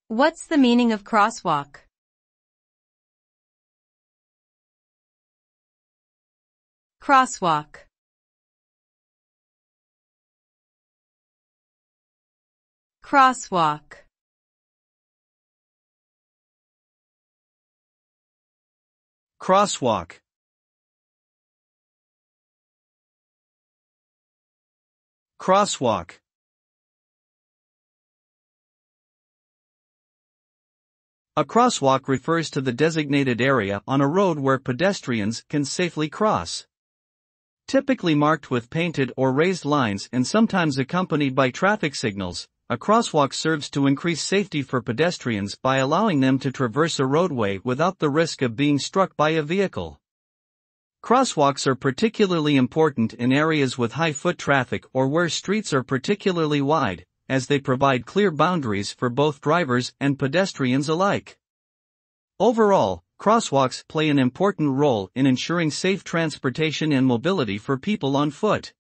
What's the meaning of crosswalk? Crosswalk. Crosswalk. Crosswalk. Crosswalk. A crosswalk refers to the designated area on a road where pedestrians can safely cross. Typically marked with painted or raised lines and sometimes accompanied by traffic signals, a crosswalk serves to increase safety for pedestrians by allowing them to traverse a roadway without the risk of being struck by a vehicle. Crosswalks are particularly important in areas with high foot traffic or where streets are particularly wide, as they provide clear boundaries for both drivers and pedestrians alike. Overall, crosswalks play an important role in ensuring safe transportation and mobility for people on foot.